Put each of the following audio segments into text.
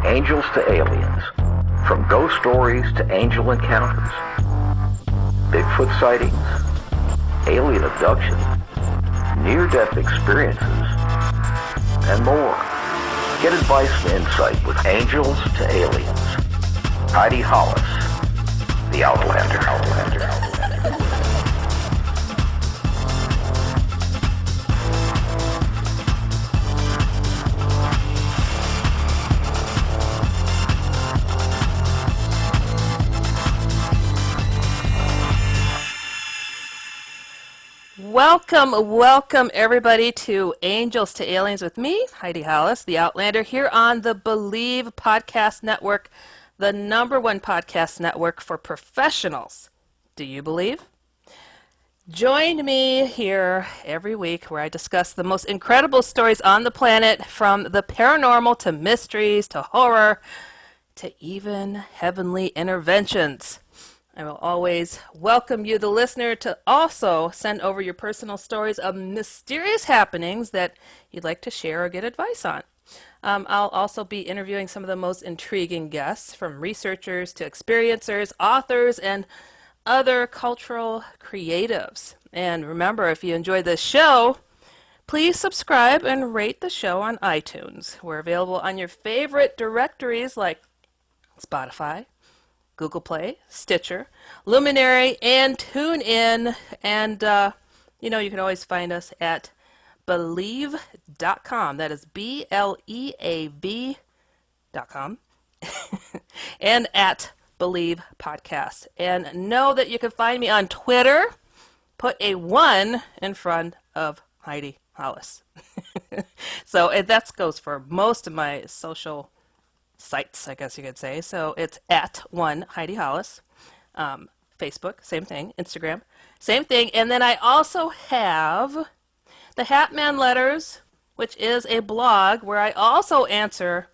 Angels to aliens. From ghost stories to angel encounters. Bigfoot sightings. Alien abductions. Near-death experiences. And more. Get advice and insight with Angels to Aliens. Heidi Hollis, the Outlander. Welcome everybody to Angels to Aliens with me, Heidi Hollis, the Outlander, here on the Believe Podcast Network, the #1 podcast network for professionals. Do you believe? Join me here every week where I discuss the most incredible stories on the planet, from the paranormal to mysteries to horror to even heavenly interventions. I will always welcome you, the listener, to also send over your personal stories of mysterious happenings that you'd like to share or get advice on. I'll also be interviewing some of the most intriguing guests, from researchers to experiencers, authors, and other cultural creatives. And remember, if you enjoy this show, please subscribe and rate the show on iTunes. We're available on your favorite directories like Spotify, Google Play, Stitcher, Luminary, and TuneIn. And, you can always find us at Believe.com. That is BLEAV.com. And at Believe Podcast. And know that you can find me on Twitter. Put a 1 in front of Heidi Hollis. So that goes for most of my social sites, I guess you could say. So it's at 1 Heidi Hollis. Facebook, same thing. Instagram, same thing. And then I also have the Hatman Letters, which is a blog where I also answer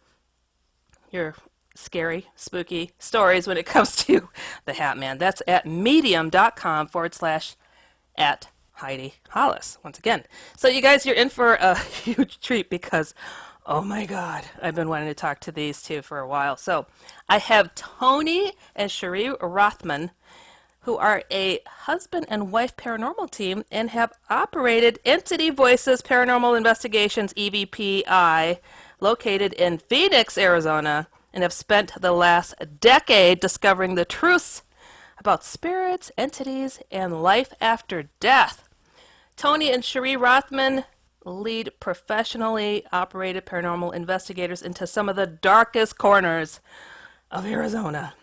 your scary, spooky stories when it comes to the Hatman. That's at medium.com/at Heidi Hollis. Once again. So you guys, you're in for a huge treat because, oh my God, I've been wanting to talk to these two for a while. So I have Tony and Cherie Rathman, who are a husband and wife paranormal team and have operated Entity Voices Paranormal Investigations, EVPI, located in Phoenix, Arizona, and have spent the last decade discovering the truths about spirits, entities, and life after death. Tony and Cherie Rathman lead professionally operated paranormal investigators into some of the darkest corners of Arizona.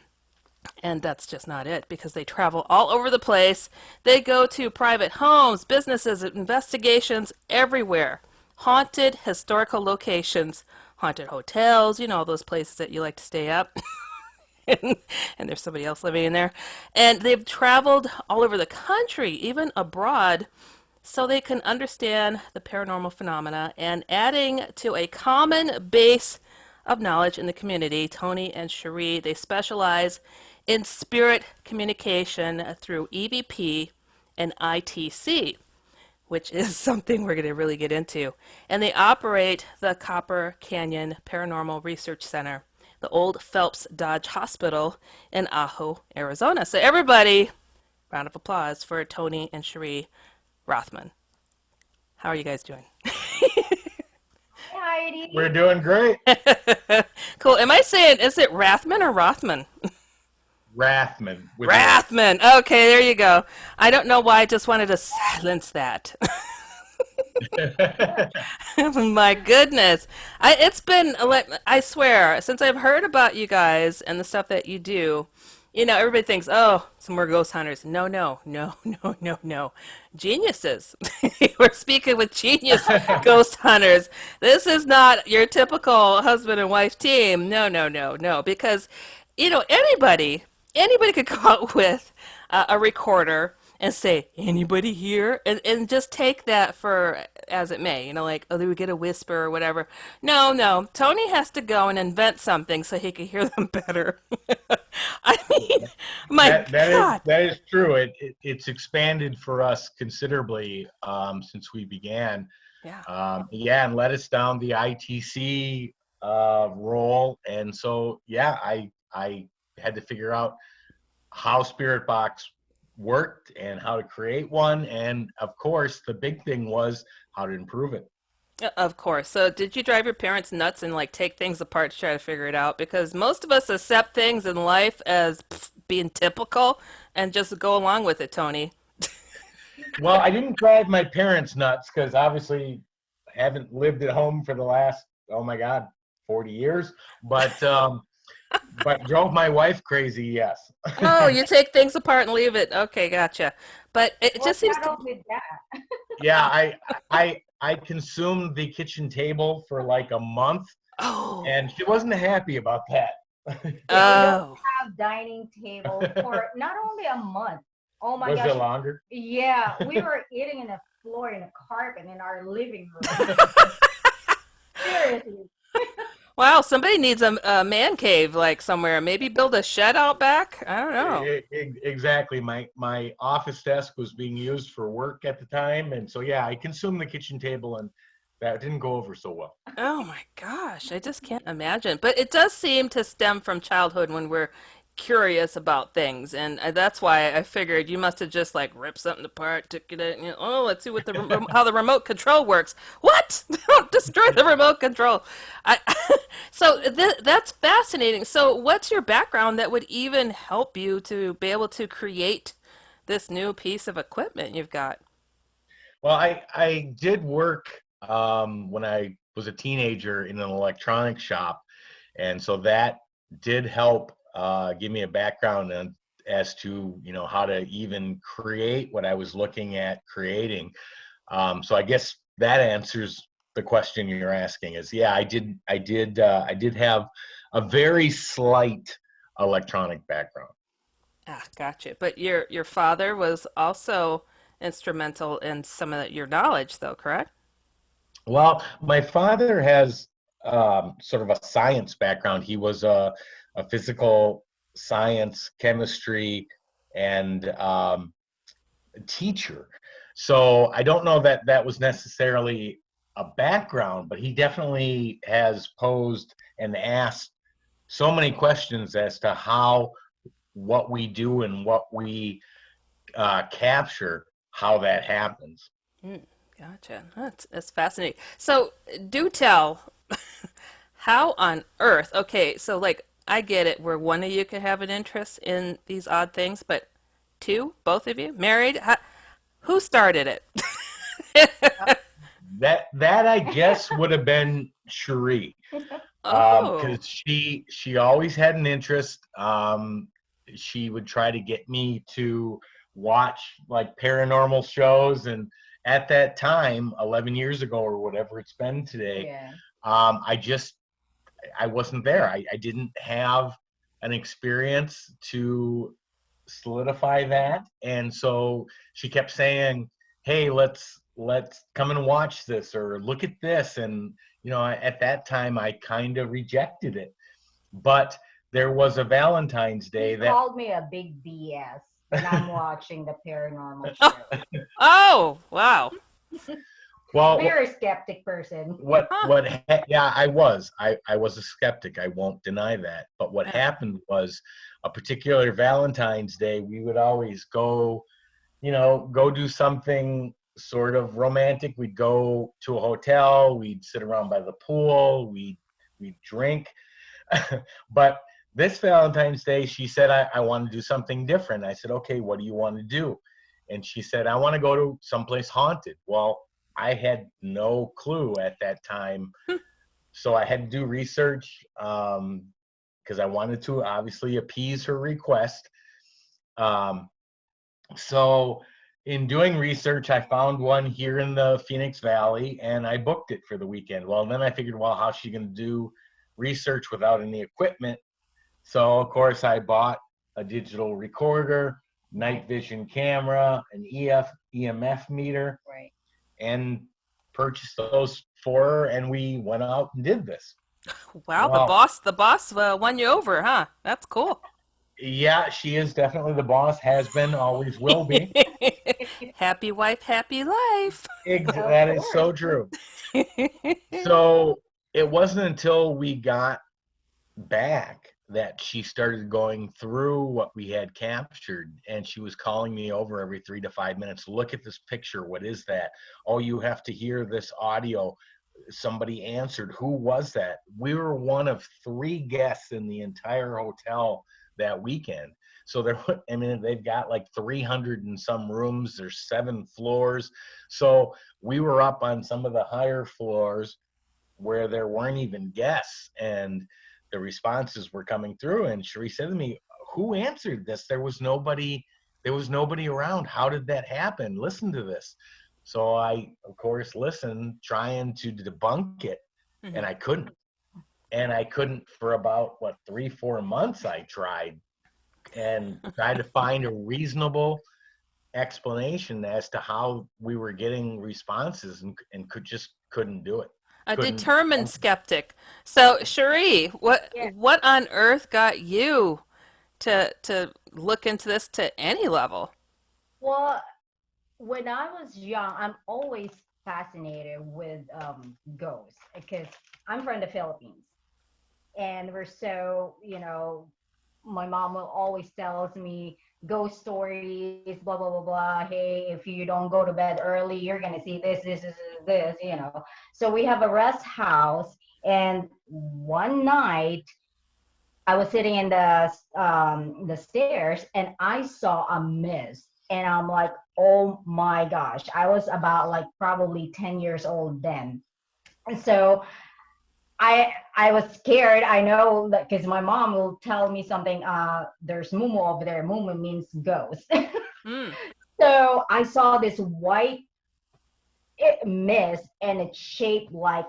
And that's just not it, because they travel all over the place. They go to private homes, businesses, investigations everywhere. Haunted historical locations, haunted hotels, those places that you like to stay at. and there's somebody else living in there. And they've traveled all over the country, even abroad, so they can understand the paranormal phenomena. And adding to a common base of knowledge in the community, Tony and Cherie, they specialize in spirit communication through EVP and ITC, which is something we're going to really get into. And they operate the Copper Canyon Paranormal Research Center, the old Phelps Dodge Hospital in Ajo, Arizona. So everybody, round of applause for Tony and Cherie Rothman. How are you guys doing? Heidi. We're doing great. Cool. Am I saying, is it Rathman or Rothman? Rathman. Rathman. Okay, there you go. I don't know why, I just wanted to silence that. My goodness. It's been, I swear, since I've heard about you guys and the stuff that you do, everybody thinks, oh, some more ghost hunters. No. Geniuses. We're speaking with genius ghost hunters. This is not your typical husband and wife team. No. Because, anybody could come out with a recorder and say, anybody here? And just take that for as it may, they would get a whisper or whatever. No. Tony has to go and invent something so he can hear them better. I mean, God. That is true. It's expanded for us considerably since we began. Yeah. And led us down the ITC role. And so, yeah, I had to figure out how Spirit Box worked and how to create one. And of course, the big thing was how to improve it. Of course. So, did you drive your parents nuts and like take things apart to try to figure it out? Because most of us accept things in life as being typical and just go along with it, Tony. Well, I didn't drive my parents nuts because obviously I haven't lived at home for the last, oh my God, 40 years. But drove my wife crazy, yes. Oh, you take things apart and leave it. Okay, gotcha. But it Well, just seems not to. only that. Yeah, I consumed the kitchen table for like a month, Oh, and she wasn't happy about that. Yeah, we don't oh. have dining tables for not only a month. Oh my Was gosh. it longer? Yeah, we were eating in the floor in a carpet in our living room. Seriously. Wow, somebody needs a man cave like somewhere. Maybe build a shed out back. I don't know. Exactly. My office desk was being used for work at the time, and so yeah, I consumed the kitchen table, and that didn't go over so well. Oh my gosh, I just can't imagine. But it does seem to stem from childhood when we're curious about things, and that's why I figured you must have just like ripped something apart, took it, you know, oh, let's see what how the remote control works. What? Don't destroy the remote control. I so that's fascinating. So, what's your background that would even help you to be able to create this new piece of equipment you've got? Well, I did work when I was a teenager in an electronics shop, and so that did help give me a background as to how to even create what I was looking at creating. So I guess that answers the question you're asking. Is yeah, I did have a very slight electronic background. Ah, gotcha. But your father was also instrumental in some of your knowledge, though, correct? Well, my father has sort of a science background. He was a physical science, chemistry, and teacher. So I don't know that that was necessarily a background, but he definitely has posed and asked so many questions as to how what we do and what we capture, how that happens. Mm, gotcha. That's fascinating. So, do tell, how on earth? Okay, so like I get it, where one of you could have an interest in these odd things, but two, both of you, married? Who started it? That I guess would have been Cherie, Oh, because she always had an interest. She would try to get me to watch like paranormal shows, and at that time, 11 years ago or whatever it's been today, Yeah. I wasn't there. I didn't have an experience to solidify that, and so she kept saying, hey, let's come and watch this or look at this. And at that time I kind of rejected it, but there was a Valentine's He Day that called me a big BS when I'm watching the paranormal show. oh, wow. well Very skeptic person. Huh. yeah, I was a skeptic, I won't deny that. But what Yeah. happened was, a particular Valentine's Day we would always go, go do something sort of romantic. We'd go to a hotel, we'd sit around by the pool, we'd drink. But this Valentine's Day, she said, I want to do something different. I said, okay, what do you want to do? And she said, I want to go to someplace haunted. Well, I had no clue at that time. So I had to do research, because I wanted to obviously appease her request. Um, so in doing research, I found one here in the Phoenix Valley, and I booked it for the weekend. Well, then I figured, well, how's she going to do research without any equipment? So of course I bought a digital recorder, night vision camera, an EMF meter, Right. and purchased those for her, and we went out and did this. Wow, Well, the boss won you over, huh? That's cool. yeah, she is definitely the boss, has been, always will be. Happy wife, happy life. Of That is course. so true. So it wasn't until we got back that she started going through what we had captured, and she was calling me over every 3 to 5 minutes. Look at this picture. What is that? Oh, you have to hear this audio. Somebody answered. Who was that? We were one of 3 guests in the entire hotel that weekend. So I mean, they've got like 300 and some rooms. There's 7 floors. So we were up on some of the higher floors where there weren't even guests, and the responses were coming through. And Cherie said to me, who answered this? There was nobody around. How did that happen? Listen to this. So I, of course, listened, trying to debunk it, and I couldn't. And I couldn't for about, 3-4 months I tried, and tried to find a reasonable explanation as to how we were getting responses, and couldn't do it. A Couldn't. determined skeptic. So, Cherie, Yeah. what on earth got you to look into this to any level? Well, when I was young, I'm always fascinated with ghosts because I'm from the Philippines, and we're so, my mom will always tells me ghost stories, blah blah blah blah. Hey, if you don't go to bed early, you're gonna see this. So we have a rest house, and one night I was sitting in the stairs, and I saw a mist, and I'm like, oh my gosh! I was about like probably 10 years old then, and so I was scared. I know that because my mom will tell me something. There's Mumu over there. Mumu means ghost. Mm. So I saw this white mist, and it's shaped like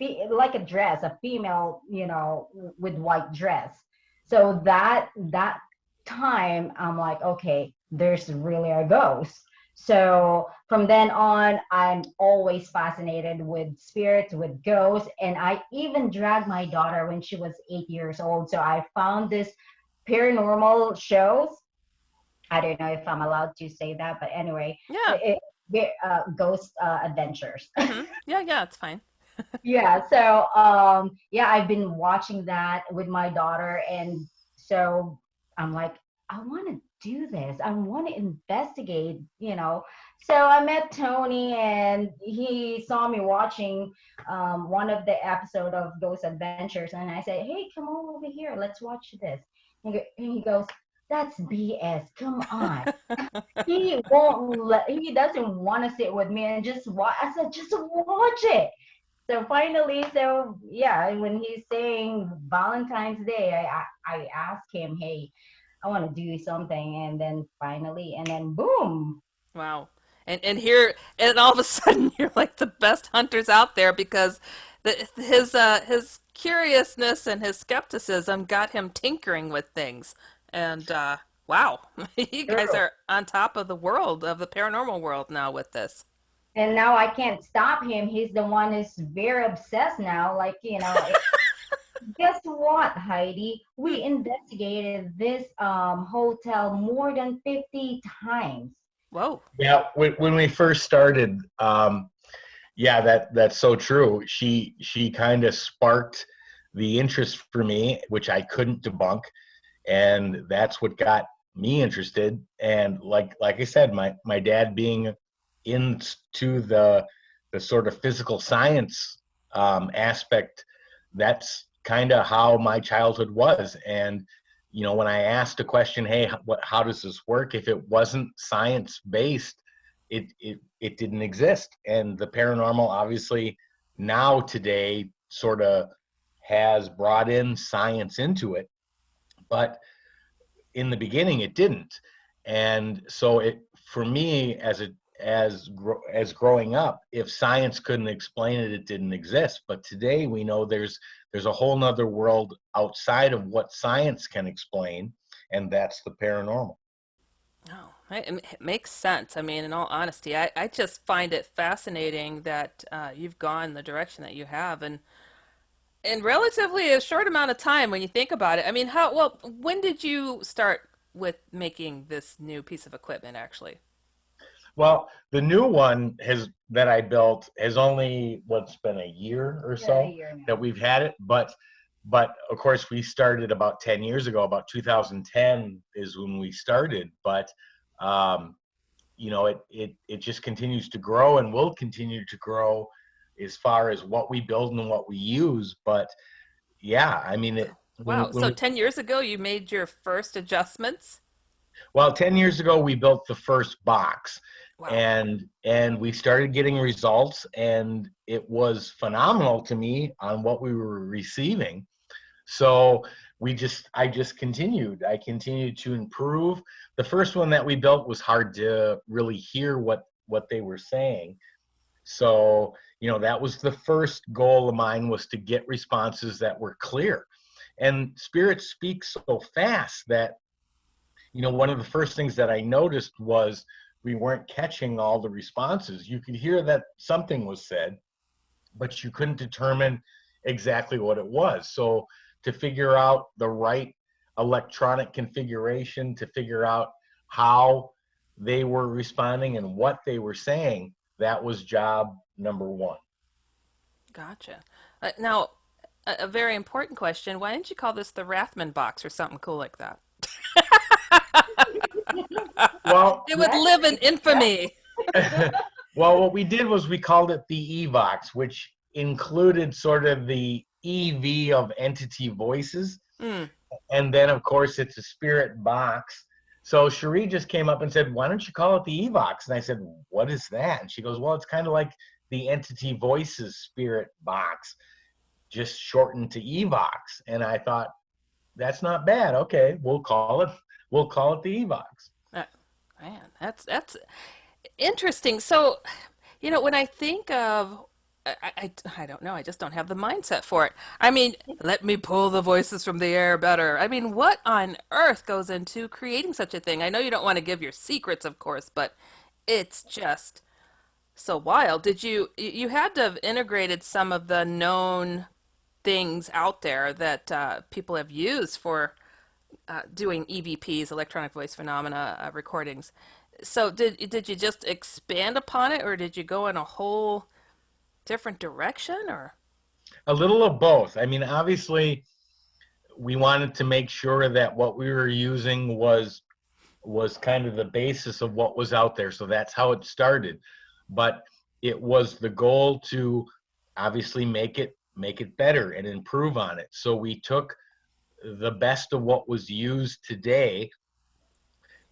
a dress, a female, with white dress. So that time, I'm like, okay, there's really a ghost. So from then on, I'm always fascinated with spirits, with ghosts, and I even dragged my daughter when she was 8 years old. So I found this paranormal shows. I don't know if I'm allowed to say that, but anyway, Yeah. ghost adventures. Yeah, yeah, it's fine. Yeah, so yeah, I've been watching that with my daughter, and so I'm like, I want to do this. I want to investigate. So I met Tony, and he saw me watching one of the episode of Ghost Adventures, and I said, hey, come on over here, let's watch this. And he goes, that's BS. Come on. He doesn't want to sit with me and just watch. I said, just watch it. So finally, so yeah, when he's saying Valentine's Day, I asked him, hey, I want to do something, and then finally, and then boom. Wow. And all of a sudden you're like the best hunters out there because his curiousness and his skepticism got him tinkering with things. And wow, you guys True. are on top of the world of the paranormal world now with this. And now I can't stop him. He's the one who's very obsessed now. Like, guess what, Heidi? Hmm. We investigated this hotel more than 50 times. Whoa. Yeah, when we first started, yeah, that's so true. She kind of sparked the interest for me, which I couldn't debunk, and that's what got me interested. And like I said, my dad being into the sort of physical science aspect, that's kind of how my childhood was. And when I asked a question, hey, how does this work? If it wasn't science based, it didn't exist. And the paranormal, obviously, now today sort of has brought in science into it, but in the beginning it didn't. And so it, for me, as growing up, if science couldn't explain it, it didn't exist. But today we know there's a whole nother world outside of what science can explain, and that's the paranormal. Oh, it makes sense. I mean, in all honesty, I just find it fascinating that you've gone the direction that you have, and in relatively a short amount of time when you think about it. I mean, when did you start with making this new piece of equipment, actually? Well, the new one that I built has only what's been a year or Yeah, so a year now. that we've had it, but of course we started about 10 years ago. About 2010 is when we started, but um, it just continues to grow and will continue to grow as far as what we build and what we use. But yeah, I mean it Wow. when So we 10 years ago, you made your first adjustments? well, 10 years ago we built the first box, Wow. and we started getting results, and it was phenomenal to me on what we were receiving. So I just continued. I continued to improve. The first one that we built was hard to really hear what they were saying. So, that was the first goal of mine, was to get responses that were clear. And Spirit speaks so fast that, one of the first things that I noticed was we weren't catching all the responses. You could hear that something was said, but you couldn't determine exactly what it was. So to figure out the right electronic configuration, to figure out how they were responding and what they were saying, that was job number one. Gotcha. Now, a very important question. Why didn't you call this the Rathman box or something cool like that? Well, It would That's live in yeah. infamy. well, what we did was we called it the EVOX, which included sort of the EV of entity voices. Mm. And then, of course, it's a spirit box. So Cherie just came up and said, "Why don't you call it the EVOX?" And I said, "What is that?" And she goes, "Well, it's kind of like the entity voices spirit box, just shortened to EVOX." And I thought, that's not bad. Okay, we'll call it the EVOX. Uh, Man, that's interesting. So, when I think of, I don't know, I just don't have the mindset for it. I mean, let me pull the voices from the air better. I mean, what on earth goes into creating such a thing? I know you don't want to give your secrets, of course, but it's just so wild. You had to have integrated some of the known things out there that people have used for doing EVPs, electronic voice phenomena recordings. So did you just expand upon it, or did you go in a whole different direction, or? A little of both. I mean, obviously, we wanted to make sure that what we were using was kind of the basis of what was out there. So that's how it started. But it was the goal to obviously make it better and improve on it. So we took the best of what was used today.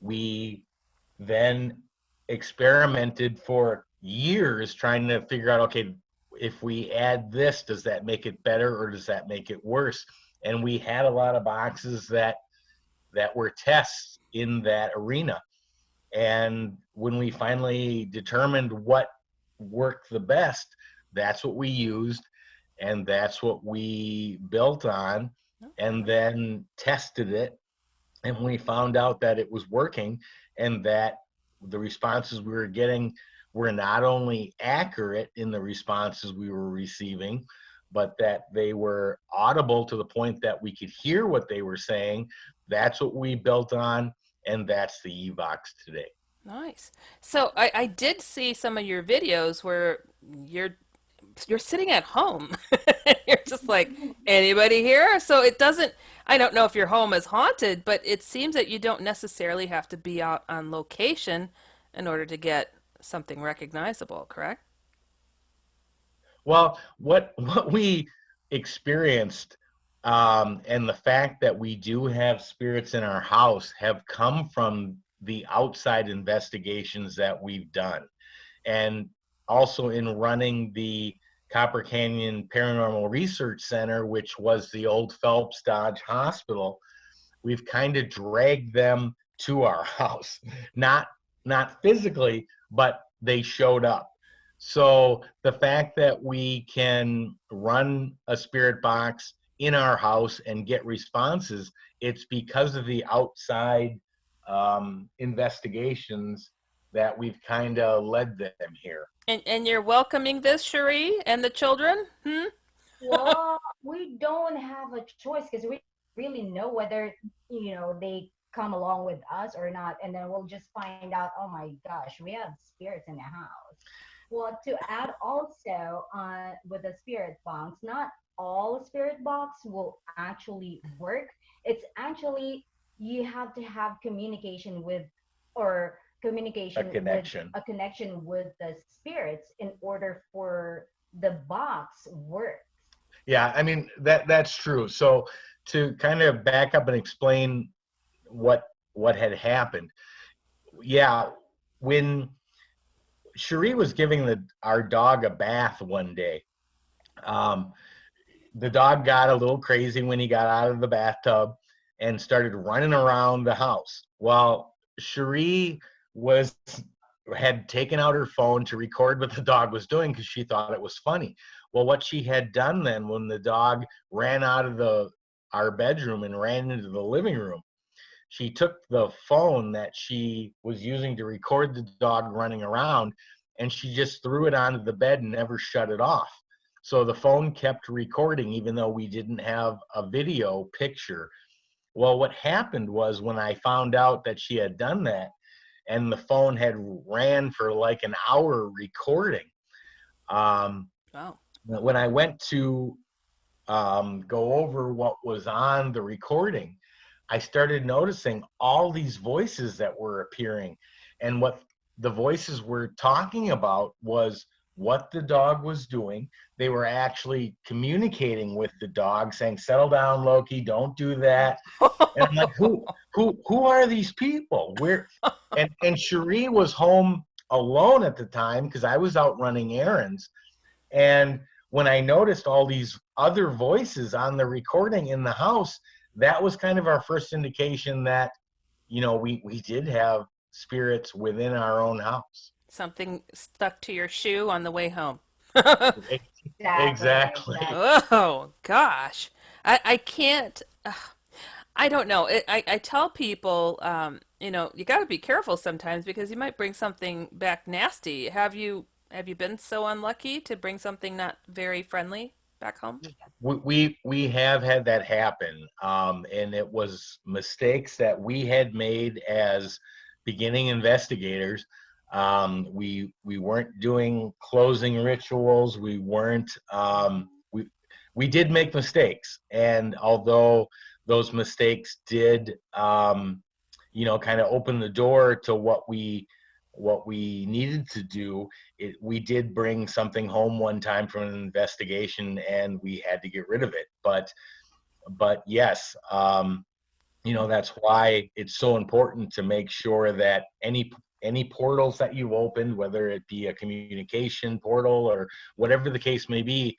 We then experimented for years trying to figure out, okay, if we add this, does that make it better or does that make it worse? And we had a lot of boxes that were tests in that arena. And when we finally determined what worked the best, that's what we used, and that's what we built on, and Okay. then tested it. And we found out that it was working, and that the responses we were getting were not only accurate in the responses we were receiving, but that they were audible to the point that we could hear what they were saying. That's what we built on, and that's the EVOX today. Nice. So I did see some of your videos where you're sitting at home. You're just like, anybody here? So it doesn't, I don't know if your home is haunted, but it seems that you don't necessarily have to be out on location in order to get something recognizable, correct? Well, what we experienced, and the fact that we do have spirits in our house, have come from the outside investigations that we've done, and also in running the Copper Canyon Paranormal Research Center, which was the old Phelps Dodge Hospital. We've kind of dragged them to our house, not not physically, but they showed up. So the fact that we can run a spirit box in our house and get responses, it's because of the outside investigations that we've kind of led them here. And you're welcoming this, Cherie, and the children? Hmm? Well, we don't have a choice because we really know whether they come along with us or not, and then we'll just find out, oh my gosh, we have spirits in the house. Well, to add also with the spirit box, not all spirit box will actually work. It's actually you have to have communication with or A communication with connection. a connection with the spirits in order for the box work. Yeah, I mean that's true. So to kind of back up and explain what had happened. Yeah, when Cherie was giving our dog a bath one day, um, the dog got a little crazy when he got out of the bathtub and started running around the house. Well, Cherie had taken out her phone to record what the dog was doing because she thought it was funny. Well, what she had done then, when the dog ran out of our bedroom and ran into the living room, she took the phone that she was using to record the dog running around, and she just threw it onto the bed and never shut it off. So the phone kept recording even though we didn't have a video picture. Well, what happened was, when I found out that she had done that and the phone had ran for like an hour recording, Wow. when I went to go over what was on the recording, I started noticing all these voices that were appearing. And what the voices were talking about was what the dog was doing. They were actually communicating with the dog, saying, "Settle down, Loki, don't do that." And I'm like, who are these people? Where? And Cherie was home alone at the time because I was out running errands. And when I noticed all these other voices on the recording in the house, that was kind of our first indication that, we did have spirits within our own house. Something stuck to your shoe on the way home. Exactly. Oh gosh, I can't. I don't know. I tell people, you got to be careful sometimes because you might bring something back nasty. Have you been so unlucky to bring something not very friendly back home? We have had that happen, and it was mistakes that we had made as beginning investigators. We weren't doing closing rituals. We weren't. We did make mistakes, and although those mistakes did, kind of open the door to what we needed to do, we did bring something home one time from an investigation, and we had to get rid of it. But yes, that's why it's so important to make sure that any portals that you've opened, whether it be a communication portal or whatever the case may be,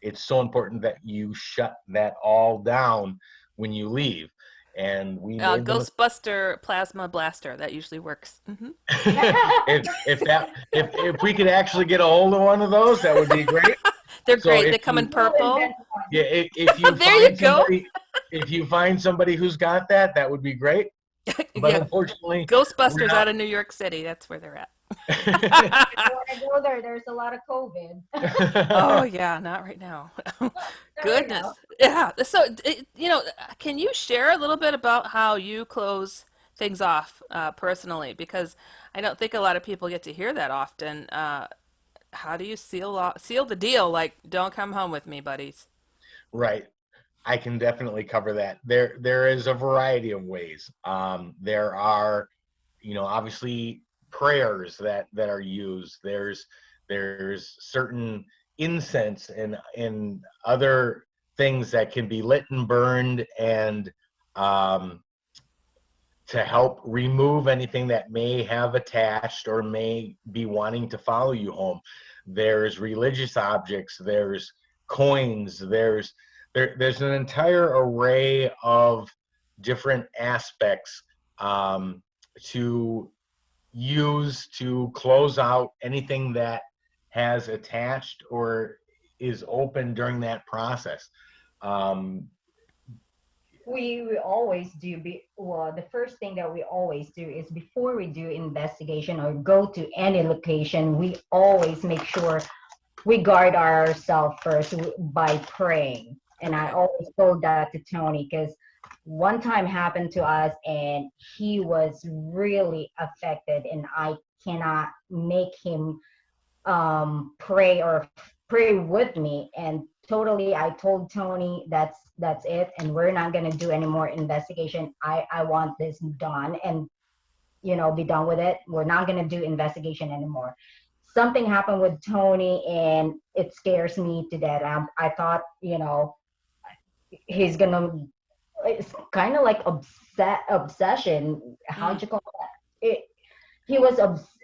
it's so important that you shut that all down when you leave. And we made the Ghostbuster plasma blaster that usually works. if we could actually get a hold of one of those, that would be great. They're So great. if They come in you, purple. yeah, if you There you find go. somebody, if you find somebody who's got that, that would be great. But Yeah, unfortunately, we're Ghostbusters out not. of New York City. That's where they're at. I don't want to go there. There's a lot of COVID. Oh yeah, not right now. So, Goodness. Yeah. So, can you share a little bit about how you close things off personally? Because I don't think a lot of people get to hear that often. How do you seal the deal? Like, don't come home with me, buddies. Right. I can definitely cover that. There is a variety of ways. There are, obviously prayers that are used. There's certain incense and other things that can be lit and burned, and to help remove anything that may have attached or may be wanting to follow you home. There's religious objects, there's coins, there's an entire array of different aspects to use to close out anything that has attached or is open during that process. we always do well, the first thing that we always do is before we do investigation or go to any location, we always make sure we guard ourselves first by praying. And I Okay. always told that to Tony because one time happened to us, and he was really affected, and I cannot make him pray with me. And totally, I told Tony, that's it, and we're not going to do any more investigation. I want this done, and be done with it. We're not going to do investigation anymore. Something happened with Tony, and it scares me to death. I thought, he's gonna, it's kind of like obsession. How'd you call that? He was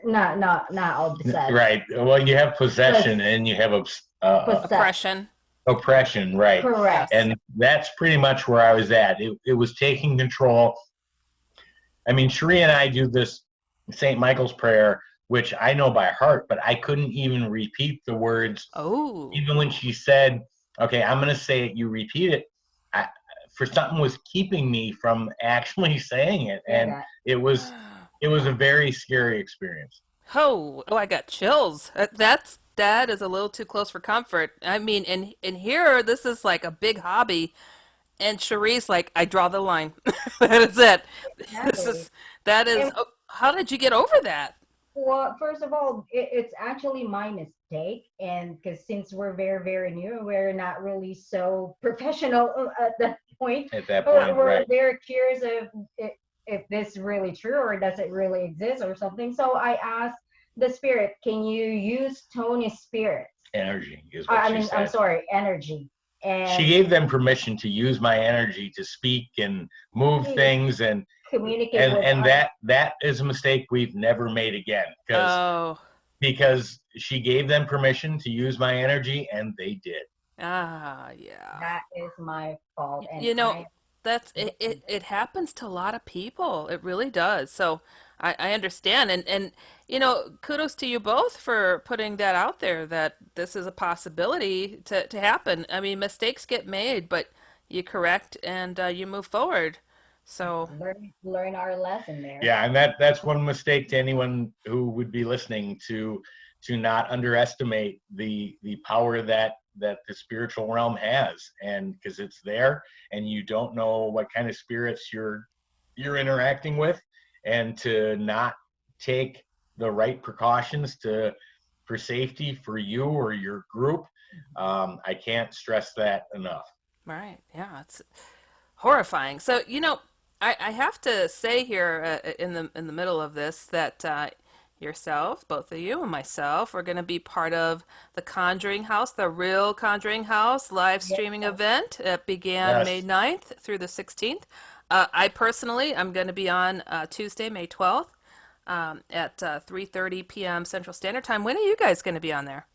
not obsessed. Right. Well, you have possession and you have Oppression. oppression, right? Correct. And that's pretty much where I was at. It was taking control. I mean, Cherie and I do this St. Michael's prayer, which I know by heart, but I couldn't even repeat the words. Oh. Even when she said, okay, I'm going to say it, you repeat it. For something was keeping me from actually saying it. And it was a very scary experience. Oh, I got chills. That is a little too close for comfort. I mean, and here, this is like a big hobby. And Cherie's like, I draw the line. That is it. Exactly. How did you get over that? Well, first of all, it's actually my mistake, and because since we're very, very new, we're not really so professional at that point. At that point, we're right. very curious if this is really true or does it really exist or something. So I asked the spirit, can you use Tony's spirit? Energy is what she said. I'm sorry, energy. And she gave them permission to use my energy to speak and move things and communicate with and that is a mistake we've never made again because she gave them permission to use my energy and they did. Yeah. That is my fault. And it happens to a lot of people. It really does. So I understand. And kudos to you both for putting that out there, that this is a possibility to happen. I mean, mistakes get made, but you correct and you move forward. So learn our lesson there. Yeah, and that's one mistake to anyone who would be listening, to not underestimate the power that the spiritual realm has, and because it's there and you don't know what kind of spirits you're interacting with, and to not take the right precautions for safety for you or your group. I can't stress that enough. Right. Yeah, it's horrifying. So, I have to say here in the middle of this that yourself, both of you, and myself are going to be part of the Conjuring House, the Real Conjuring House live streaming event. It began May 9th through the 16th. I personally, I'm going to be on Tuesday, May 12th at 3:30 p.m. Central Standard Time. When are you guys going to be on there?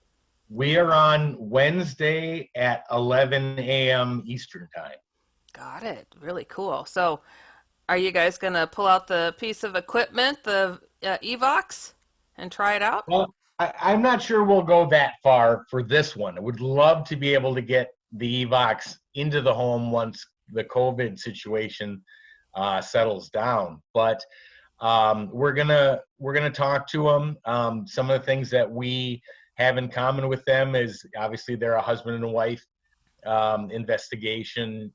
We are on Wednesday at 11 a.m. Eastern Time. Got it. Really cool. So are you guys going to pull out the piece of equipment, the Evox, and try it out? Well, I'm not sure we'll go that far for this one. I would love to be able to get the Evox into the home once the COVID situation settles down. But we're gonna talk to them. Some of the things that we have in common with them is obviously they're a husband and wife investigation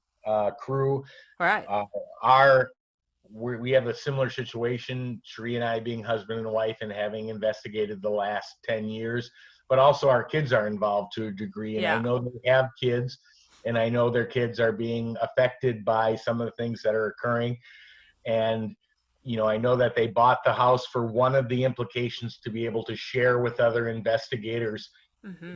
crew. Right. We have a similar situation, Cherie and I being husband and wife and having investigated the last 10 years, but also our kids are involved to a degree. And I know they have kids, and I know their kids are being affected by some of the things that are occurring. And, I know that they bought the house for one of the implications to be able to share with other investigators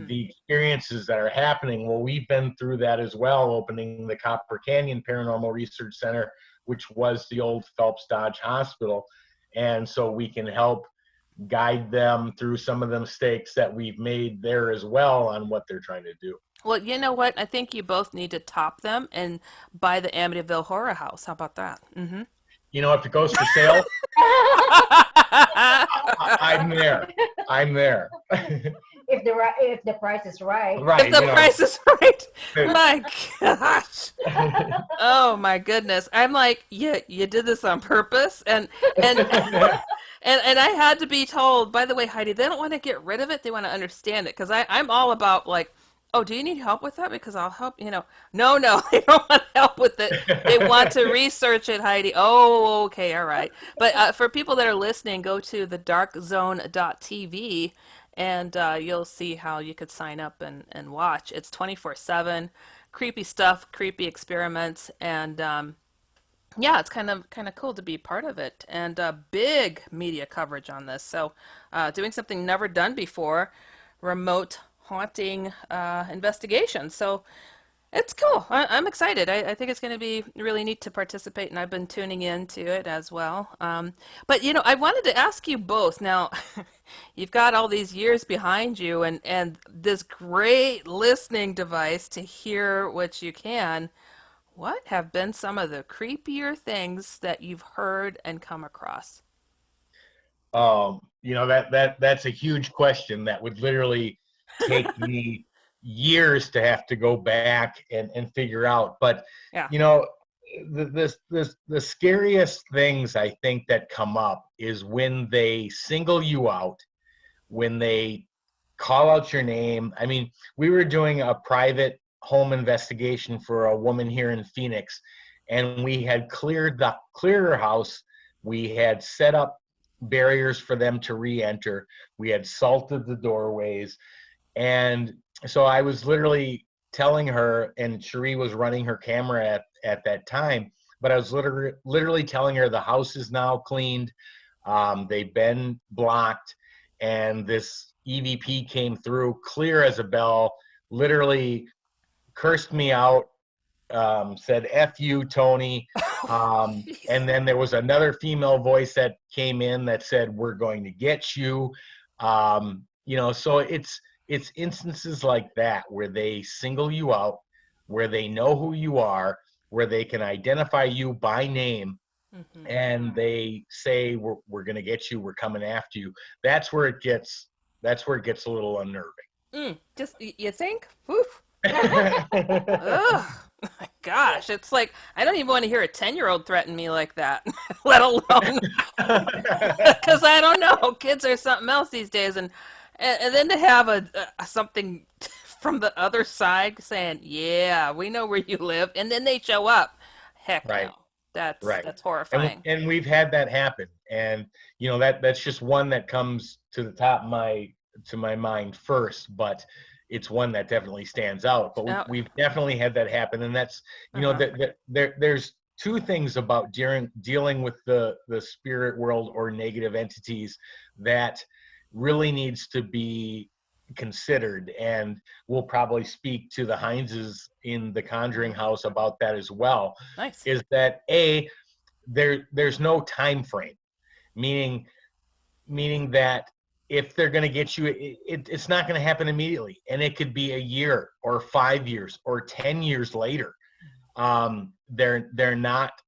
the experiences that are happening. Well, we've been through that as well, opening the Copper Canyon Paranormal Research Center, which was the old Phelps Dodge Hospital. And so we can help guide them through some of the mistakes that we've made there as well on what they're trying to do. Well, you know what? I think you both need to top them and buy the Amityville Horror House. How about that? Mm-hmm. If it goes for sale, I'm there. If the price is right. If the price is right. My gosh. Oh my goodness. I'm like, you did this on purpose, and and I had to be told, by the way, Heidi, they don't want to get rid of it, they want to understand it, because I'm all about like Oh, do you need help with that? Because I'll help, No, no, they don't want help with it. They want to research it, Heidi. Oh, okay, all right. But for people that are listening, go to thedarkzone.tv and you'll see how you could sign up and watch. It's 24/7, creepy stuff, creepy experiments, and yeah, it's kind of cool to be part of it, and big media coverage on this. So, doing something never done before, remote haunting investigation. So it's cool. I'm excited. I think it's going to be really neat to participate, and I've been tuning into it as well. But I wanted to ask you both. Now, you've got all these years behind you, and this great listening device to hear what you can. What have been some of the creepier things that you've heard and come across? That's a huge question that would literally take me years to have to go back and figure out. But Yeah. you know, the scariest things I think that come up is when they single you out, when they call out your name. I mean, we were doing a private home investigation for a woman here in Phoenix, and we had cleared her house. We had set up barriers for them to re-enter. We had salted the doorways, and so I was literally telling her, and Cherie was running her camera at that time, but I was literally telling her the house is now cleaned. They've been blocked, and this EVP came through clear as a bell, literally cursed me out, said "F you, Tony," and then there was another female voice that came in that said, "We're going to get you." So it's instances like that where they single you out, where they know who you are, where they can identify you by name, Hmm. and they say, "We're going to get you. We're coming after you." That's where it gets. That's where it gets a little unnerving. Just you think? Woof. Ugh. My gosh, it's like I don't even want to hear a 10-year-old threaten me like that, let alone because I don't know. Kids are something else these days, and then to have a something from the other side saying, "Yeah, we know where you live," and then they show up. Heck Right. no, that's Right. that's And horrifying. and we've had that happen. And that's just one that comes to the top of my mind first, but it's one that definitely stands out. But Oh, we've definitely had that happen. And that's, uh-huh. there's two things about dealing with the spirit world or negative entities that really needs to be considered, and we'll probably speak to the Hineses in the Conjuring Mhm. house about that as well. Nice. Is that there's no time frame, meaning that if they're going to get you, it's not going to happen immediately, and it could be a year or 5 years or 10 years later. They're not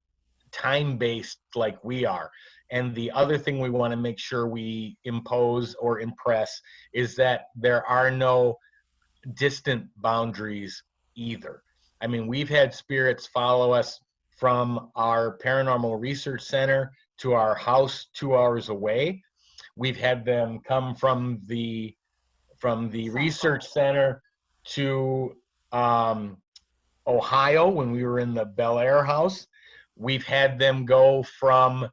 time based like we are. And the other thing we want to make sure we impose or impress is that there are no distant boundaries either. I mean, we've had spirits follow us from our paranormal research center to our house 2 hours away. We've had them come from the research center to Ohio when we were in the Bel Air house. We've had them go from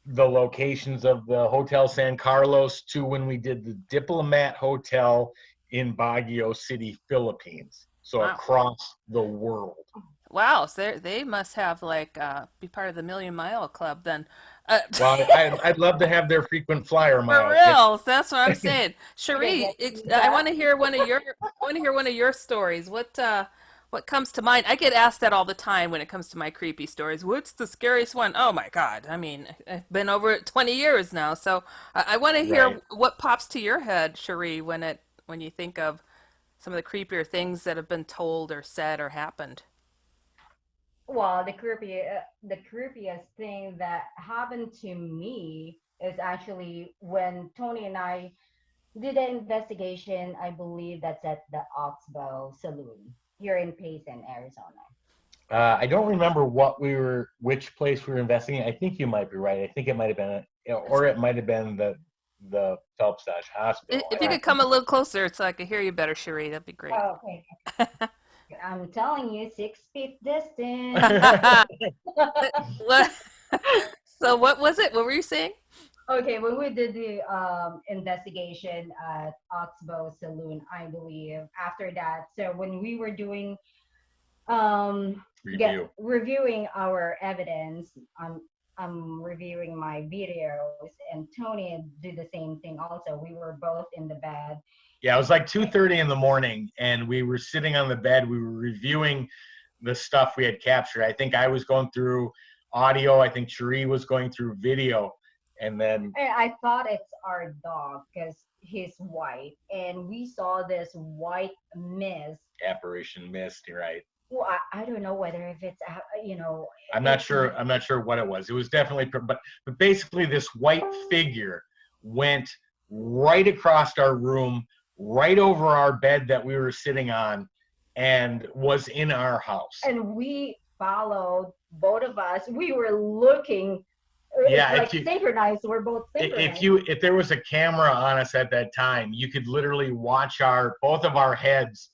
the locations of the Hotel San Carlos to when we did the Diplomat Hotel in Baguio City, Philippines. So Wow. across the world. Wow, so they must have like be part of the Million Mile Club then. Uh, Well, I'd love to have their frequent flyer for miles. real, that's what I'm saying. You're gonna Cherie, get me I back. want to hear one of your stories. What comes to mind? I get asked that all the time when it comes to my creepy stories. What's the scariest one? Oh my God. I mean, I've been over it 20 years now, so I want to hear Right. what pops to your head, Cherie, when you think of some of the creepier things that have been told or said or happened. Well, the creepiest thing that happened to me is actually when Tony and I did an investigation. I believe that's at the Oxbow Saloon here in Payson, Arizona. I don't remember which place we were investigating. I think you might be right. I think it might have been, It's or it might have been the the Phelps Dodge Hospital. If you could come a little closer so I can hear you better, Cherie, that'd be great. Okay. I'm telling you, 6 feet distance. What? So what was it? What were you saying? Okay, when we did the investigation at Oxbow Saloon, I believe, after that, so when we were doing reviewing our evidence, I'm reviewing my videos, and Tony did the same thing also. We were both in the bed. Yeah, it was like 2:30 in the morning, and we were sitting on the bed. We were reviewing the stuff we had captured. I think I was going through audio. I think Cherie was going through video. And then I thought it's our dog because he's white, and we saw this white mist. Apparition mist, you're right. Well, I don't know whether if it's I'm not sure. I'm not sure what it was. It was definitely, but basically, this white figure went right across our room, right over our bed that we were sitting on, and was in our house. And we followed, both of us. We were looking. Yeah, like synchronized. We're both synchronized. If there was a camera on us at that time, you could literally watch both of our heads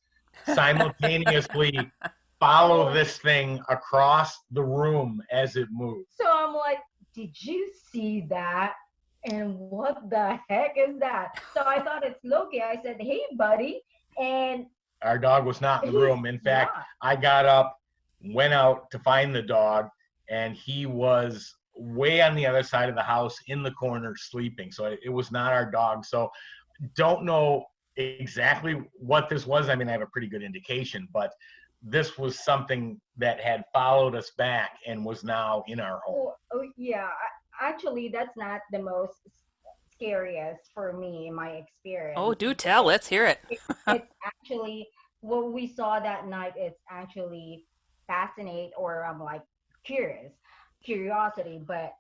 simultaneously follow this thing across the room as it moved. So I'm like, did you see that? And what the heck is that? So I thought it's Loki. I said, hey, buddy. And our dog was not in the room. In fact, I got up, went out to find the dog, and he was way on the other side of the house in the corner sleeping. So it was not our dog. So don't know exactly what this was. I mean, I have a pretty good indication, but this was something that had followed us back and was now in our home. Oh yeah. Actually, that's not the most scariest for me in my experience. Oh, do tell. Let's hear it. It's actually what we saw that night. It's actually fascinating, or I'm like curiosity. But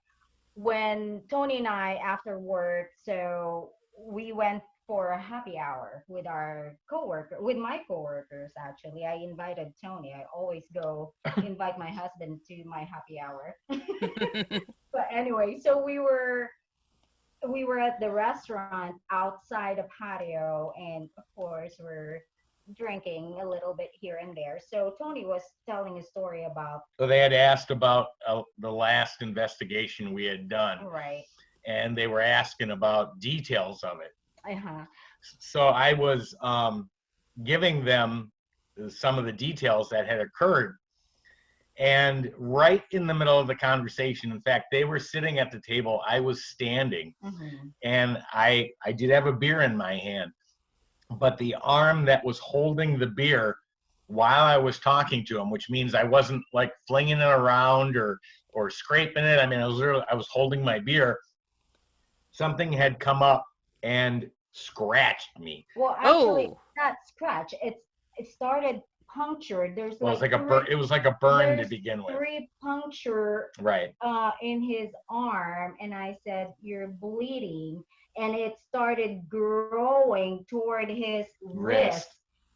when Tony and I, after work, so we went for a happy hour with my coworkers. Actually, I invited Tony. I always go invite my husband to my happy hour. But anyway, so we were at the restaurant outside the patio, and of course we're drinking a little bit here and there. So Tony was telling a story about. So they had asked about the last investigation we had done. Right. And they were asking about details of it. Uh-huh. So I was giving them some of the details that had occurred. And right in the middle of the conversation, in fact, they were sitting at the table, I was standing, and I did have a beer in my hand. But the arm that was holding the beer while I was talking to him, which means I wasn't like flinging it around or scraping it. I mean, I was holding my beer. Something had come up and scratched me. Well, actually, not scratch. It started punctured. There's well, it was like a burn to begin with. 3 puncture right in his arm, and I said, "You're bleeding." And it started growing toward his wrist.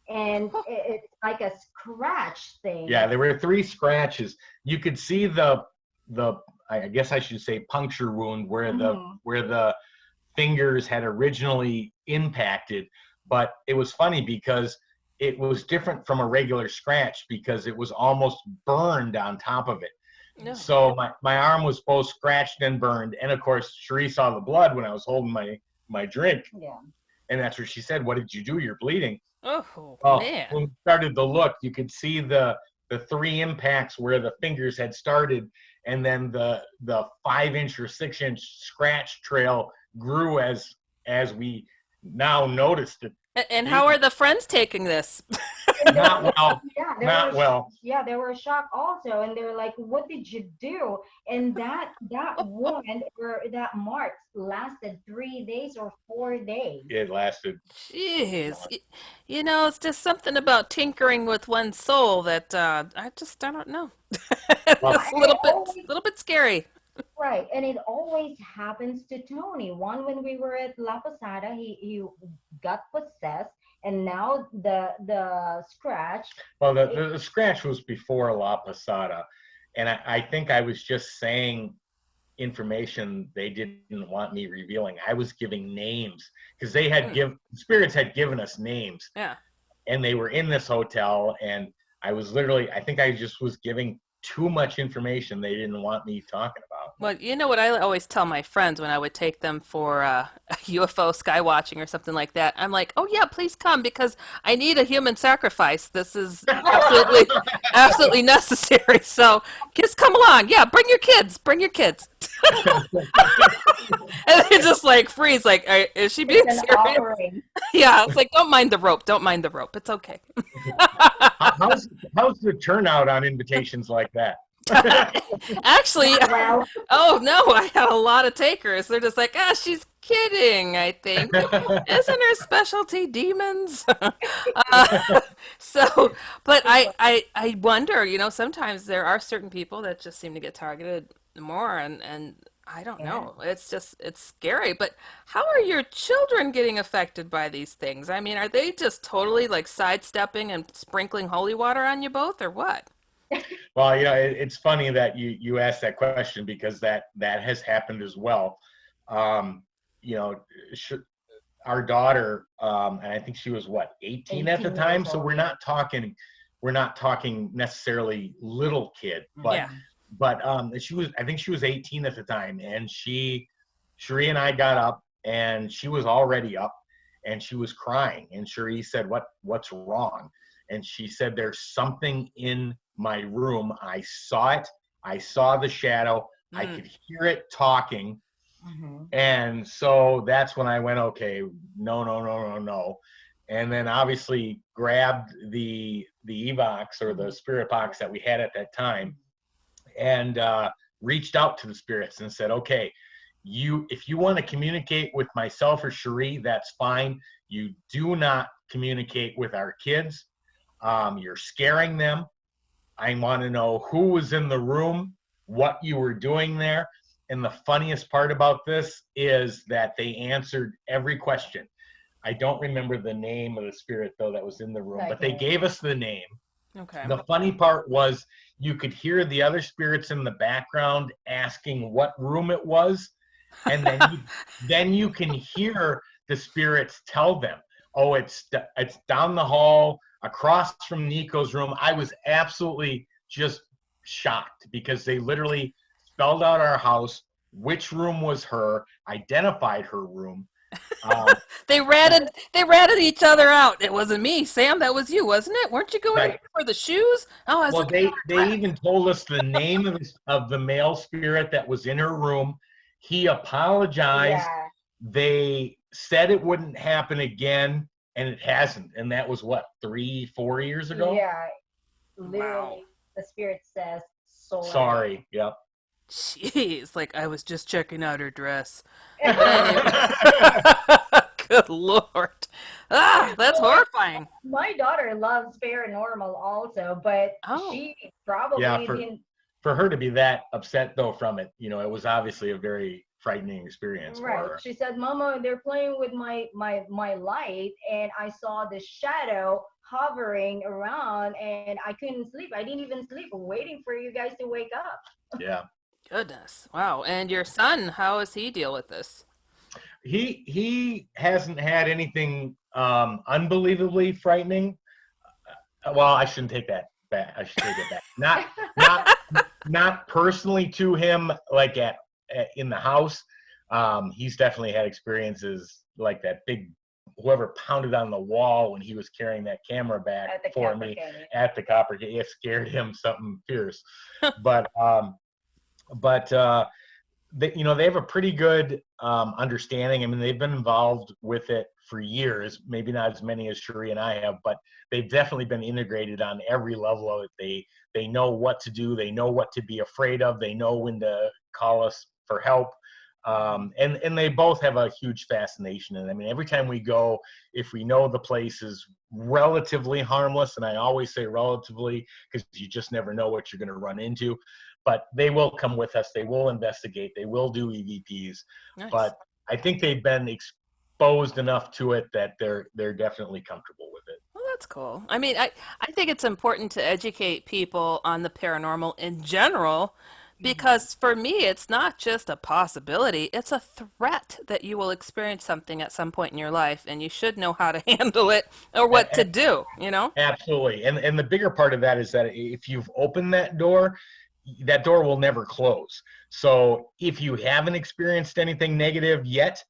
And it's like a scratch thing. Yeah, there were 3 scratches. You could see the I guess I should say puncture wound where the fingers had originally impacted. But it was funny because it was different from a regular scratch because it was almost burned on top of it. No. So my arm was both scratched and burned. And of course, Cherie saw the blood when I was holding my drink. Yeah. And that's what she said, "What did you do? You're bleeding." Oh, man. When we started to look, you could see the 3 impacts where the fingers had started, and then the 5-inch or 6-inch scratch trail grew as we now noticed it. And how are the friends taking this? Not well. Yeah, not well. Yeah, they were shocked also, and they were like, "What did you do?" And that wound or that mark lasted 3 days or 4 days. It lasted. Jeez, you know, it's just something about tinkering with one's soul that I don't know. It's a little bit scary. Right, and it always happens to Tony. One, when we were at La Posada, he got possessed, and now the scratch. Well, the scratch was before La Posada, and I think I was just saying information they didn't want me revealing. I was giving names because they had spirits had given us names, Yeah. and they were in this hotel, and I was literally, I think I just was giving too much information they didn't want me talking about. Well, you know what I always tell my friends when I would take them for UFO sky watching or something like that? I'm like, oh yeah, please come because I need a human sacrifice. This is absolutely necessary. So just come along. Yeah, bring your kids. Bring your kids. And they just like freeze, like, is she being It's an serious? offering. Yeah, it's like, don't mind the rope. Don't mind the rope. It's okay. how's the turnout on invitations like that? Actually, Well, oh no, I had a lot of takers. They're just like, ah, she's kidding, I think. Isn't her specialty demons? So, but I wonder, sometimes there are certain people that just seem to get targeted more, and I don't know. It's scary. But how are your children getting affected by these things? I mean, are they just totally like sidestepping and sprinkling holy water on you both, or what? Well, it's funny that you asked that question because that has happened as well. You know, our daughter, and I think she was 18 at the 18 time. years So old. we're not talking necessarily little kid, but Yeah. I think she was 18 at the time, and Cherie and I got up, and she was already up, and she was crying, and Cherie said, "What's wrong?" And she said, "There's something in my room. I saw it. I saw the shadow. I could hear it talking." Mhm. And so that's when I went, okay, no. And then obviously grabbed the Evox or the spirit box that we had at that time, and reached out to the spirits and said, okay, if you want to communicate with myself or Cherie, that's fine. You do not communicate with our kids. You're scaring them. I want to know who was in the room, what you were doing there. And the funniest part about this is that they answered every question. I don't remember the name of the spirit, though, that was in the room, but they gave us the name. Okay. The funny part was you could hear the other spirits in the background asking what room it was. And then you can hear the spirits tell them, oh, it's down the hall across from Nico's room. I was absolutely just shocked because they literally spelled out our house, which room was her, identified her room. They ratted each other out. It wasn't me, Sam. That was you, wasn't it? Weren't you going in for the shoes? Oh, I was Well, looking at her they dress. even told us the name of the male spirit that was in her room. He apologized. Yeah. They said it wouldn't happen again, and it hasn't. And that was 3-4 years ago. Yeah. Literally, Wow. the spirit says, Sorry. Yep. Jeez, like I was just checking out her dress. Yeah. Good Lord. Ah, that's horrifying. My daughter loves paranormal also, but Oh. she probably didn't. For her to be that upset though from it, it was obviously a very frightening experience for Right. her. She said, "Mama, they're playing with my light, and I saw the shadow hovering around, and I couldn't sleep. I didn't even sleep, waiting for you guys to wake up." Yeah. Goodness. Wow. And your son, how does he deal with this? He hasn't had anything unbelievably frightening. Well, I shouldn't take that back. I should take it back. Not personally to him, like in the house. He's definitely had experiences like that big whoever pounded on the wall when he was carrying that camera back At the for Copper me Canyon. at the Copper Canyon. It scared him something fierce. But they have a pretty good understanding. I mean, they've been involved with it for years, maybe not as many as Cherie and I have, but they've definitely been integrated on every level of it. They know what to do. They know what to be afraid of. They know when to call us for help. And they both have a huge fascination. And I mean, every time we go, if we know the place is relatively harmless, and I always say relatively because you just never know what you're going to run into, but they will come with us. They will investigate. They will do EVPs. Nice. But I think they've been exposed enough to it that they're definitely comfortable with it. Well, that's cool. I mean, I think it's important to educate people on the paranormal in general Because for me, it's not just a possibility, it's a threat that you will experience something at some point in your life, and you should know how to handle it or what to do, you know? Absolutely. And the bigger part of that is that if you've opened that door will never close. So if you haven't experienced anything negative yet,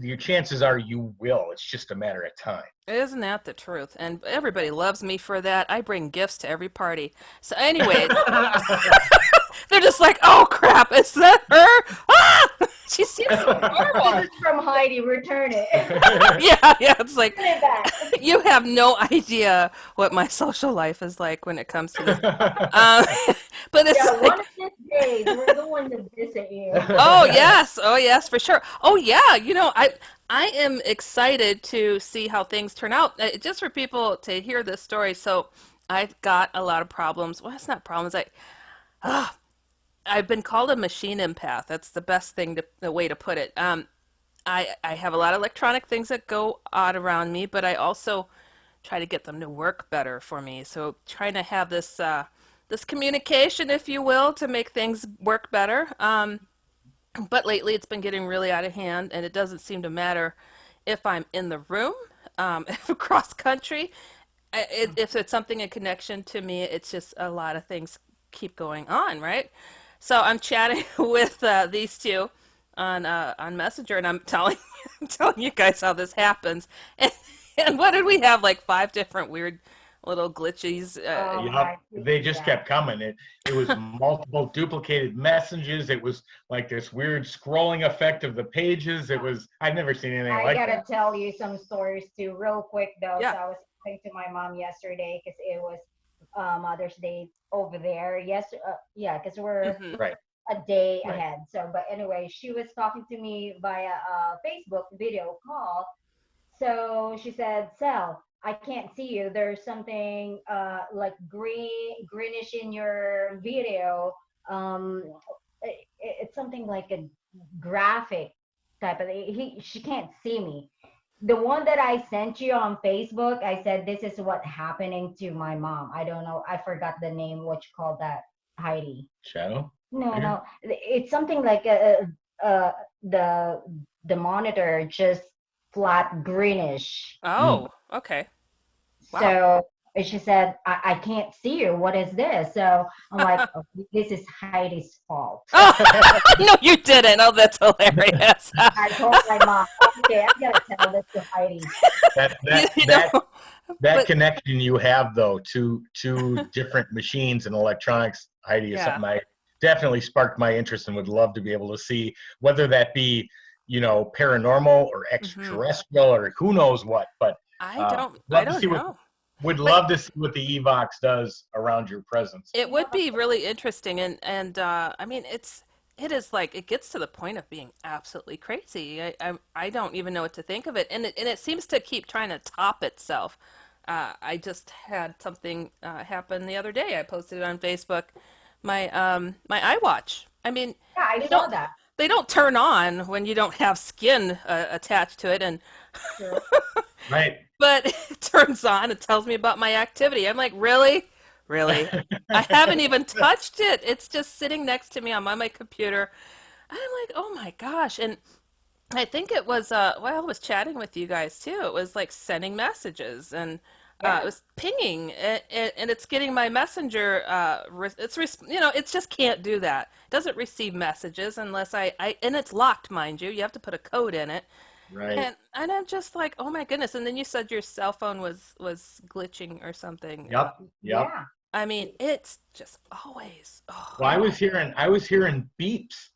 your chances are you will. It's just a matter of time. Isn't that the truth? And everybody loves me for that. I bring gifts to every party. So, anyways, they're just like, oh crap, is that her? Ah! She seems so normal. This is from Heidi. Return it. Yeah, it's like, Put it back. you have no idea what my social life is like when it comes to this. Um, but it's Yeah, like, one of these days we're going to visit you. oh yes, for sure. Oh yeah, I am excited to see how things turn out. Just for people to hear this story. So I've got a lot of problems. Well, it's not problems. I've been called a machine empath. That's the best the way to put it. I have a lot of electronic things that go on around me, but I also try to get them to work better for me. So trying to have this communication, if you will, to make things work better. But lately it's been getting really out of hand, and it doesn't seem to matter if I'm in the room, if across country, if it's something in connection to me. It's just a lot of things keep going on, right? So I'm chatting with these two on Messenger, and I'm telling I'm telling you guys how this happens. And what did we have? Like five different weird little glitches. Oh Yep. my They just God. kept coming. It was multiple duplicated messages. It was like this weird scrolling effect of the pages. I've never seen anything I like gotta that. tell you some stories too, real quick though. Yeah. So I was talking to my mom yesterday because it was Mother's Day over there. Yes, yeah, because we're Mhm. Right. a day Right. ahead. So, but anyway, she was talking to me via Facebook video call. So she said, "Sal, I can't see you. There's something like greenish in your video. Um, it's something like a graphic type of. She can't see me. The one that I sent you on Facebook, I said this is what happening to my mom. I don't know. I forgot the name. What you call that, Heidi? Shadow? No, Here? no. It's something like uh, the the monitor just flat greenish. Mm. Oh, okay. Wow. So she said, I can't see you. What is this? So I'm like, oh, this is Heidi's fault. Oh, no, you didn't. Oh, that's hilarious. I told my mom, okay, I gotta tell this to Heidi. That You that you that know, that but connection you have though to different machines and electronics, Heidi, is yeah. something I definitely sparked my interest and would love to be able to see, whether that be, paranormal or Hmm. extraterrestrial or who knows what. But I love to don't see what know. would But love to see what the Evox does around your presence. it Yeah, would be really interesting, and I mean, it is like it gets to the point of being absolutely crazy. I don't even know what to think of it, and it seems to keep trying to top itself. I just had something happen the other day. I posted it on Facebook. My iWatch. I mean, yeah, I they saw don't that. they don't turn on when you don't have skin attached to it, and True. Right. but it turns on. It tells me about my activity. I'm like, really? Really? I haven't even touched it. It's just sitting next to me. I'm on my computer. I'm like, oh my gosh. And I think it was, while I was chatting with you guys too, it was like sending messages and it Yeah. was pinging and it's getting my messenger, it just can't do that. It doesn't receive messages unless and it's locked, mind you. You have to put a code in it. Right. And I'm just like, oh my goodness. And then you said your cell phone was glitching or something. Yep. Yep. Yeah. I mean, it's just always. Oh, Well, I was hearing beeps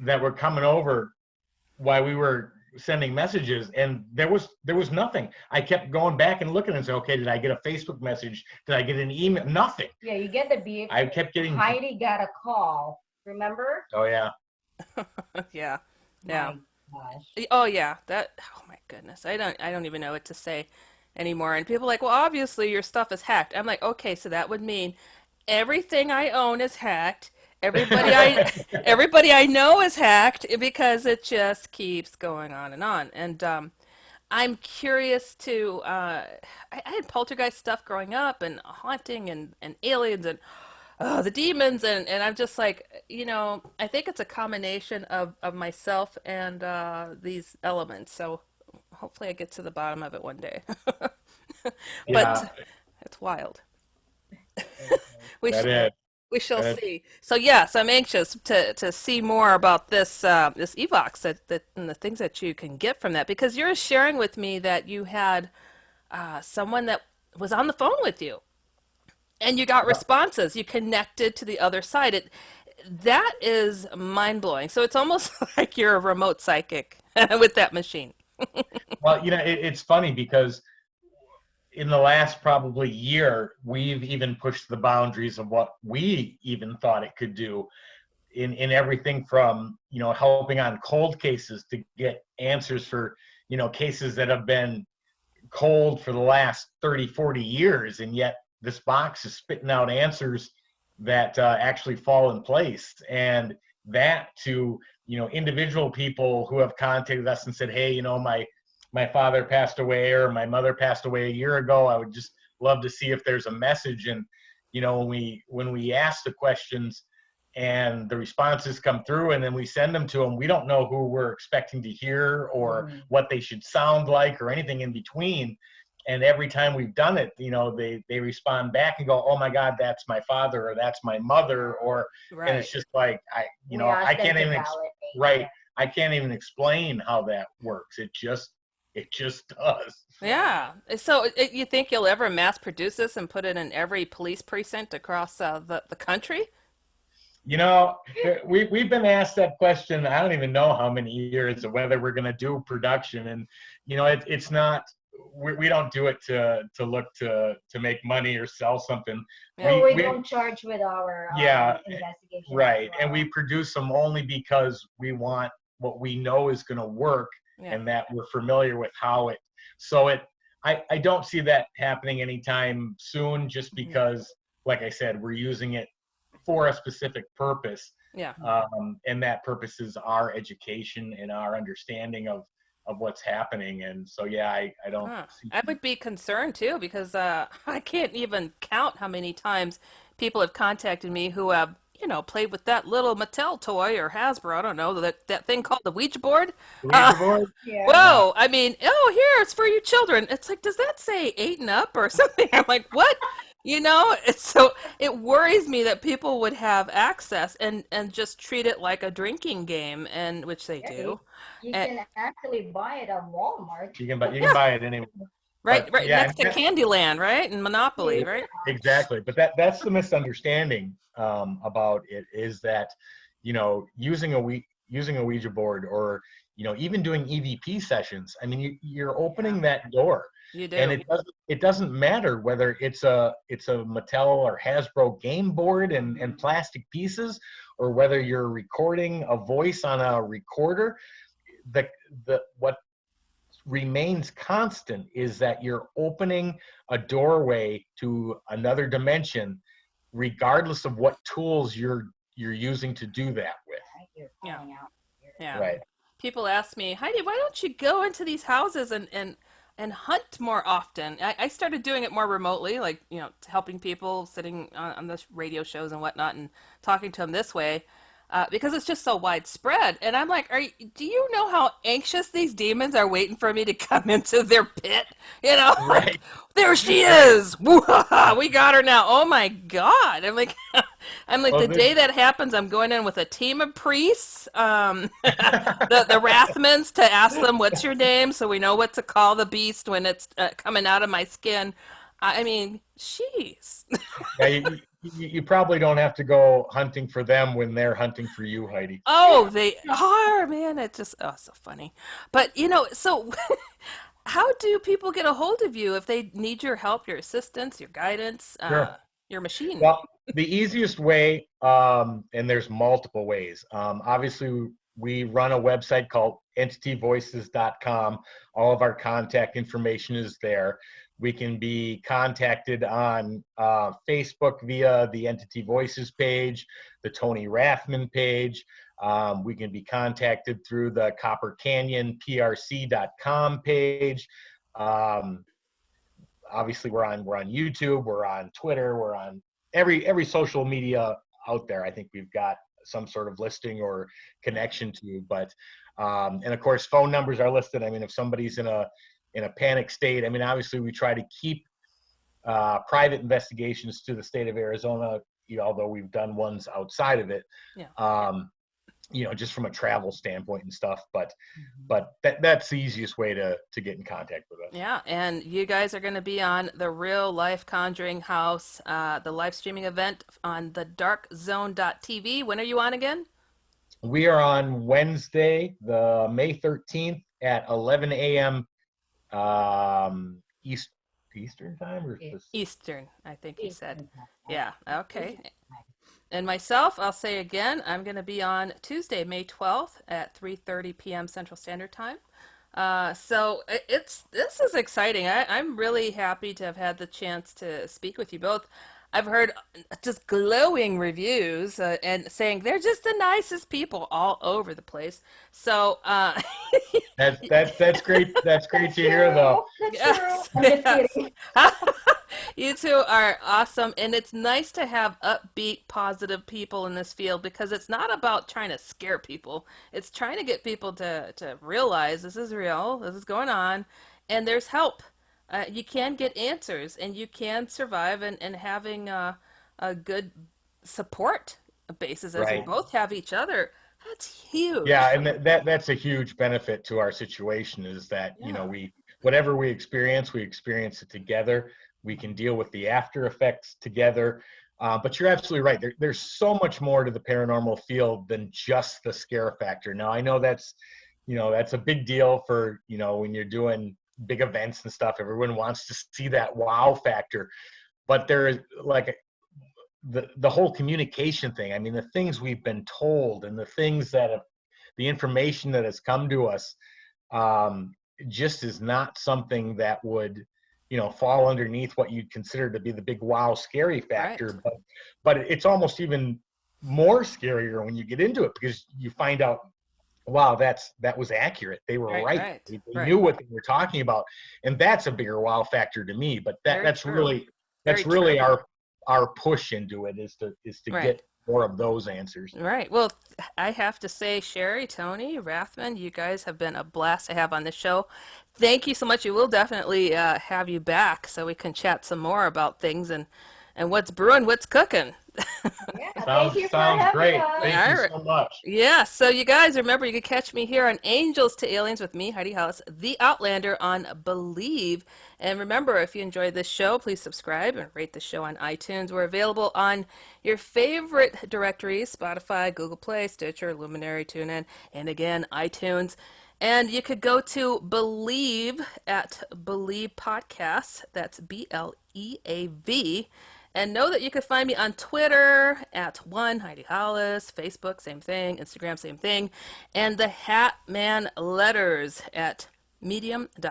that were coming over while we were sending messages, and there was nothing. I kept going back and looking and say, okay, did I get a Facebook message? Did I get an email? Nothing. Yeah, you get the beep. I kept getting. Heidi got a call. Remember? Oh yeah. yeah, yeah. My gosh. Oh yeah. Oh my goodness. I don't even know what to say anymore. And people are like, well, obviously your stuff is hacked. I'm like, okay, so that would mean everything I own is hacked. Everybody I know is hacked because it just keeps going on and on. And I'm curious to. I had poltergeist stuff growing up and haunting and aliens and oh, the demons, and I'm just like, I think it's a combination of myself and these elements. So hopefully I get to the bottom of it one day. But Yeah, it's wild. Okay. We that shall is. we shall That, see. So yes, I'm anxious to see more about this Evox that and the things that you can get from that, because you're sharing with me that you had someone that was on the phone with you and you got responses. You connected to the other side. That is mind blowing. So it's almost like you're a remote psychic with that machine. well, it's funny because in the last probably year, we've even pushed the boundaries of what we even thought it could do in everything from, helping on cold cases to get answers for, cases that have been cold for the last 30, 40 years. And yet this box is spitting out answers that actually fall in place. And that to, individual people who have contacted us and said, hey, my father passed away or my mother passed away a year ago. I would just love to see if there's a message. And, when we ask the questions and the responses come through and then we send them to them, we don't know who we're expecting to hear or what they should sound like or anything in between. And every time we've done it, they respond back and go, oh my God, that's my father or that's my mother. And it's Right. just like, We I ask them can't to even, validate. right. I can't even explain how that works. It just does. Yeah. So you think you'll ever mass produce this and put it in every police precinct across the country? You know, we've been asked that question. I don't even know how many years of whether we're going to do production, and it's not. We don't do it to look to make money or sell something. Yeah. So we don't charge with our Yeah, investigation right, as and well. we produce them only because we want what we know is going to work, Yeah. and that we're familiar with how it. So I don't see that happening anytime soon, just because, like I said, we're using it for a specific purpose, Yeah. and that purpose is our education and our understanding of what's happening. And so, yeah, I don't Huh. see. I would be concerned too, because I can't even count how many times people have contacted me who have, played with that little Mattel toy or Hasbro, I don't know, that thing called the Ouija board. The Uh, Ouija board? Yeah. Yeah. Whoa, I mean, oh, here, it's for you children. It's like, does that say 8 and up or something? I'm like, what? It's so it worries me that people would have access and just treat it like a drinking game, and which they Yeah, do. you And can actually buy it at Walmart. You can yeah, buy it anywhere. right, But right yeah, next to Candyland, right? And Monopoly, Yeah. right? exactly. But that's the misunderstanding about it, is that using a Ouija board, or even doing EVP sessions. I mean, you're Yeah, opening that door, you and do. it doesn't matter whether it's a Mattel or Hasbro game board and plastic pieces, or whether you're recording a voice on a recorder. The what remains constant is that you're opening a doorway to another dimension, regardless of what tools you're using to do that with. Right? You're Yeah, calling out. yeah. Right. People ask me, Heidi, why don't you go into these houses and hunt more often? I started doing it more remotely, like, helping people, sitting on the radio shows and whatnot and talking to them this way, because it's just so widespread. And I'm like, do you know how anxious these demons are waiting for me to come into their pit? Like, Right. there she Right. is. Woo-ha-ha, we got her now. Oh my God. I'm like, Well, the day that happens, I'm going in with a team of priests, the Rathmans, to ask them what's your name, so we know what to call the beast when it's coming out of my skin. I mean, jeez. yeah, you probably don't have to go hunting for them when they're hunting for you, Heidi. Oh, they are, man. It's just, oh, so funny. But so how do people get a hold of you if they need your help, your assistance, your guidance, Sure. your machine? Well, the easiest way, and there's multiple ways. Obviously, we run a website called entityvoices.com. All of our contact information is there. We can be contacted on Facebook via the Entity Voices page, the Tony Rathman page. We can be contacted through the Copper Canyon PRC.com page. Obviously, we're on YouTube, we're on Twitter, we're on every social media out there, I think we've got some sort of listing or connection to. But and of course, phone numbers are listed. I mean, if somebody's in a panic state, I mean, obviously we try to keep private investigations to the state of Arizona, although we've done ones outside of it. Yeah. Just from a travel standpoint and stuff, but that's the easiest way to get in contact with us. Yeah, and you guys are going to be on the Real Life Conjuring House, the live streaming event on the darkzone.tv. When are you on again? We are on Wednesday, the May 13th at 11 a.m. Eastern time, or Eastern, I think you said. Yeah, okay. And myself, I'll say again, I'm going to be on Tuesday, May 12th at 3:30 p.m. Central Standard Time. So this is exciting. I'm really happy to have had the chance to speak with you both. I've heard just glowing reviews and saying they're just the nicest people all over the place. So that's great. That's great to hear, though. That's true. I'm just kidding. You two are awesome, and it's nice to have upbeat, positive people in this field because it's not about trying to scare people. It's trying to get people to realize this is real, this is going on, and there's help. You can get answers, and you can survive, and having a good support basis as we both have each other. That's huge. Yeah, and that's a huge benefit to our situation is that, whatever we experience it together. We can deal with the after effects together. But you're absolutely right. There's so much more to the paranormal field than just the scare factor. Now, I know that's a big deal for, when you're doing big events and stuff. Everyone wants to see that wow factor. But there's like the whole communication thing. I mean, the things we've been told and the things the information that has come to us just is not something that would fall underneath what you'd consider to be the big wow scary factor. Right. But it's almost even more scarier when you get into it because you find out, wow, that was accurate. They were right. They knew what they were talking about. And that's a bigger wow factor to me. But that's really our push into it is to get more of those answers. Right. Well, I have to say, Cherie, Tony, Rathman, you guys have been a blast to have on the show. Thank you so much. We will definitely have you back so we can chat some more about things and what's brewing, what's cooking. Sounds great. Thank you so much. Yeah, so you guys remember you can catch me here on Angels to Aliens with me, Heidi Hollis, the Outlander on Believe. And remember, if you enjoyed this show, please subscribe and rate the show on iTunes. We're available on your favorite directories, Spotify, Google Play, Stitcher, Luminary, TuneIn, and again, iTunes. And you could go to Believe at Believe Podcasts. That's BLEAV. And know that you can find me on Twitter at Heidi Hollis, Facebook, same thing, Instagram, same thing, and the Hatman Letters at medium.com/at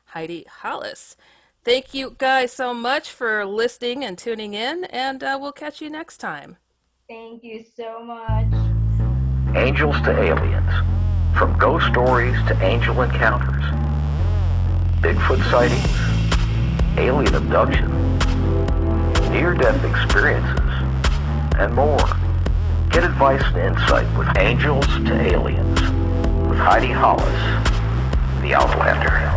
Heidi Hollis. Thank you guys so much for listening and tuning in, and we'll catch you next time. Thank you so much. Angels to aliens, from ghost stories to angel encounters, Bigfoot sightings, alien abduction, near-death experiences, and more. Get advice and insight with Angels to Aliens with Heidi Hollis, the Outlander.